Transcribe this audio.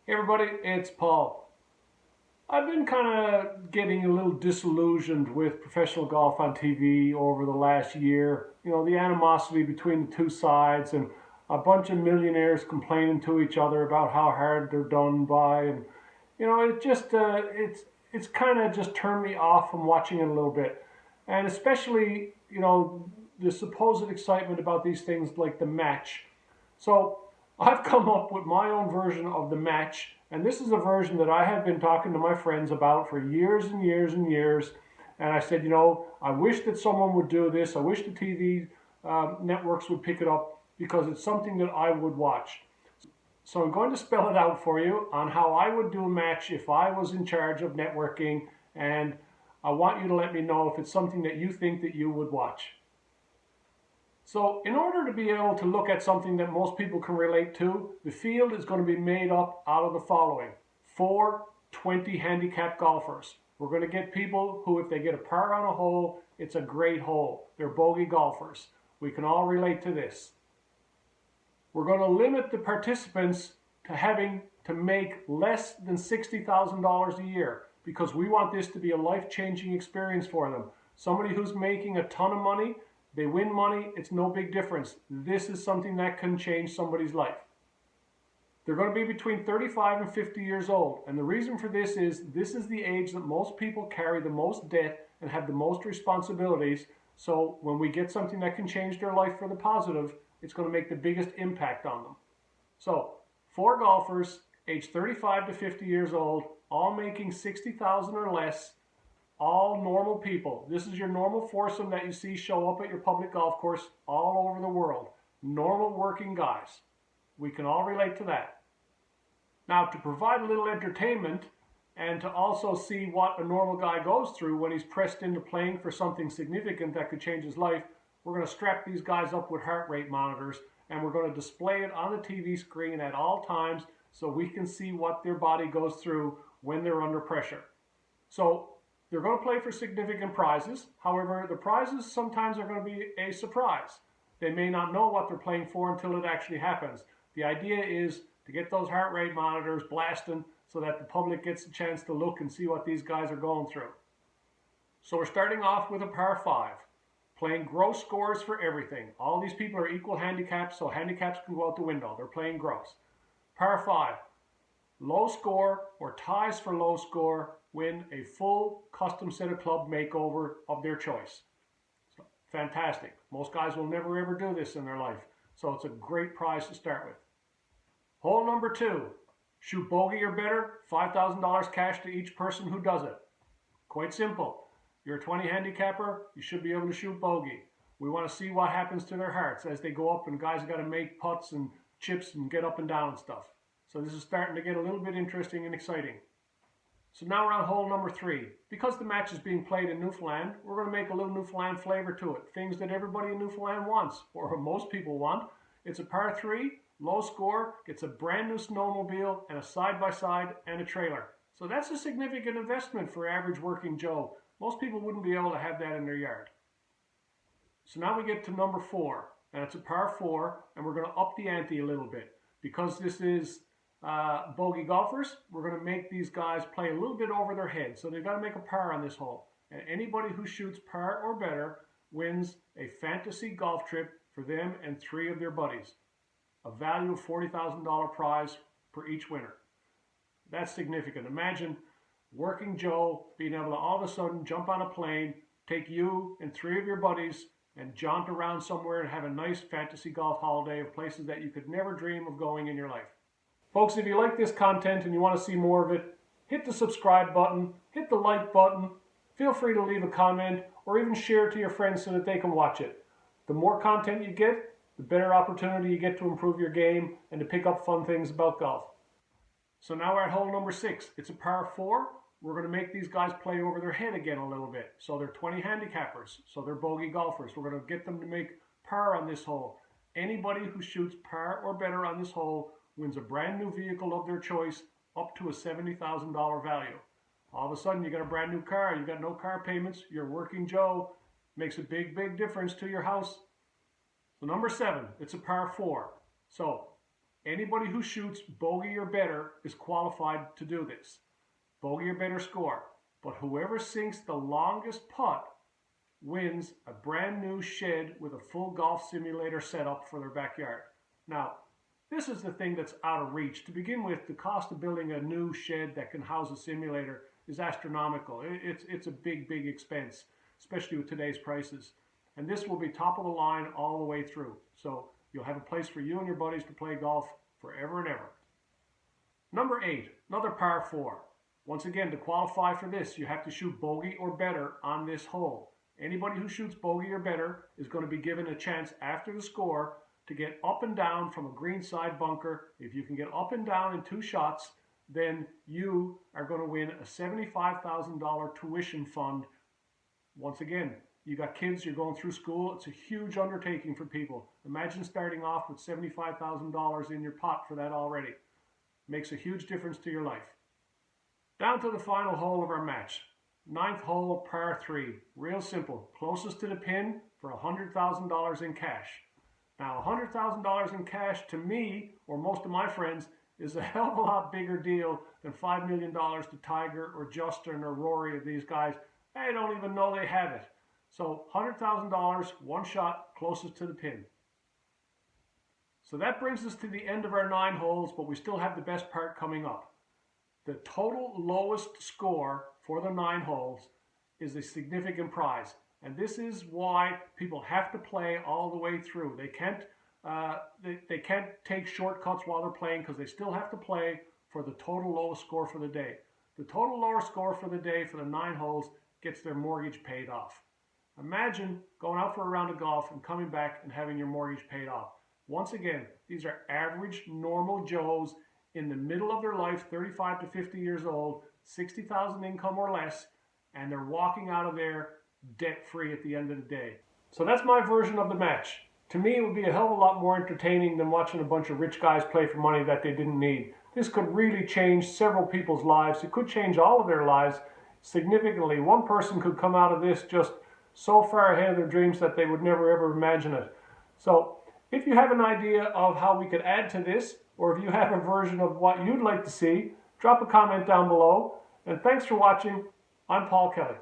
Hey everybody, it's Paul. I've been kind of getting a little disillusioned with professional golf on TV over the last year. You know, the animosity between the two sides and a bunch of millionaires complaining to each other about how hard they're done by, and it just it's kind of just turned me off from watching it a little bit, and especially the supposed excitement about these things like the match. So I've come up with my own version of the match, and this is a version that I have been talking to my friends about for years and years and years. And I said, I wish that someone would do this. I wish the TV networks would pick it up because it's something that I would watch. So I'm going to spell it out for you on how I would do a match if I was in charge of networking, and I want you to let me know if it's something that you think that you would watch. So in order to be able to look at something that most people can relate to, the field is going to be made up out of the following. 4 20 handicap golfers. We're going to get people who, if they get a par on a hole, it's a great hole. They're bogey golfers. We can all relate to this. We're going to limit the participants to having to make less than $60,000 a year because we want this to be a life-changing experience for them. Somebody who's making a ton of money, they win money, it's no big difference. This is something that can change somebody's life. They're going to be between 35 and 50 years old. And the reason for this is the age that most people carry the most debt and have the most responsibilities. So when we get something that can change their life for the positive, it's going to make the biggest impact on them. So 4 golfers, age 35 to 50 years old, all making 60,000 or less. All normal people. This is your normal foursome that you see show up at your public golf course all over the world. Normal working guys. We can all relate to that. Now, to provide a little entertainment and to also see what a normal guy goes through when he's pressed into playing for something significant that could change his life, we're going to strap these guys up with heart rate monitors and we're going to display it on the TV screen at all times so we can see what their body goes through when they're under pressure. So they're going to play for significant prizes. However, the prizes sometimes are going to be a surprise. They may not know what they're playing for until it actually happens. The idea is to get those heart rate monitors blasting so that the public gets a chance to look and see what these guys are going through. So we're starting off with a par 5, playing gross scores for everything. All these people are equal handicaps, so handicaps can go out the window. They're playing gross. Par 5, low score or ties for low score win a full custom set of club makeover of their choice. So, fantastic. Most guys will never ever do this in their life. So it's a great prize to start with. Hole number 2. Shoot bogey or better, $5,000 cash to each person who does it. Quite simple. You're a 20 handicapper, you should be able to shoot bogey. We want to see what happens to their hearts as they go up, and guys got to make putts and chips and get up and down and stuff. So this is starting to get a little bit interesting and exciting. So now we're on hole number 3. Because the match is being played in Newfoundland, we're going to make a little Newfoundland flavor to it. Things that everybody in Newfoundland wants, or most people want. It's a par 3, low score, gets a brand new snowmobile and a side-by-side and a trailer. So that's a significant investment for average working Joe. Most people wouldn't be able to have that in their yard. So now we get to number 4, and it's a par 4, and we're going to up the ante a little bit. Because this is bogey golfers, we're going to make these guys play a little bit over their head. So they've got to make a par on this hole. And anybody who shoots par or better wins a fantasy golf trip for them and 3 of their buddies. A value of $40,000 prize for each winner. That's significant. Imagine working Joe being able to all of a sudden jump on a plane, take you and 3 of your buddies and jaunt around somewhere and have a nice fantasy golf holiday of places that you could never dream of going in your life. Folks, if you like this content and you want to see more of it, hit the subscribe button, hit the like button, feel free to leave a comment or even share it to your friends so that they can watch it. The more content you get, the better opportunity you get to improve your game and to pick up fun things about golf. So now we're at hole number 6. It's a par 4. We're going to make these guys play over their head again a little bit. So they're 20 handicappers, so they're bogey golfers. We're going to get them to make par on this hole. Anybody who shoots par or better on this hole wins a brand new vehicle of their choice up to a $70,000 value. All of a sudden you got a brand new car, you got no car payments, you're working Joe, makes a big, big difference to your house. So number 7, it's a par 4. So Anybody who shoots bogey or better is qualified to do this. Bogey or better score. But whoever sinks the longest putt wins a brand new shed with a full golf simulator setup for their backyard. Now, this is the thing that's out of reach. To begin with, the cost of building a new shed that can house a simulator is astronomical. It's a big, big expense, especially with today's prices. And this will be top of the line all the way through. So you'll have a place for you and your buddies to play golf forever and ever. Number 8, another par 4. Once again, to qualify for this, you have to shoot bogey or better on this hole. Anybody who shoots bogey or better is going to be given a chance after the score to get up and down from a greenside bunker. If you can get up and down in 2 shots, then you are going to win a $75,000 tuition fund. Once again, you got kids, you're going through school. It's a huge undertaking for people. Imagine starting off with $75,000 in your pot for that already. Makes a huge difference to your life. Down to the final hole of our match. 9th hole, par 3. Real simple. Closest to the pin for $100,000 in cash. Now, $100,000 in cash to me, or most of my friends, is a hell of a lot bigger deal than $5 million to Tiger or Justin or Rory or these guys. They don't even know they have it. So $100,000, one shot, closest to the pin. So that brings us to the end of our 9 holes, but we still have the best part coming up. The total lowest score for the 9 holes is a significant prize. And this is why people have to play all the way through. They can't take shortcuts while they're playing because they still have to play for the total lowest score for the day. The total lower score for the day for the 9 holes gets their mortgage paid off. Imagine going out for a round of golf and coming back and having your mortgage paid off. Once again, these are average, normal Joes in the middle of their life, 35 to 50 years old, 60,000 income or less, and they're walking out of there debt-free at the end of the day. So that's my version of the match. To me, it would be a hell of a lot more entertaining than watching a bunch of rich guys play for money that they didn't need. This could really change several people's lives. It could change all of their lives significantly. One person could come out of this just so far ahead of their dreams that they would never ever imagine it. So if you have an idea of how we could add to this, or if you have a version of what you'd like to see, drop a comment down below. And thanks for watching. I'm Paul Kelly.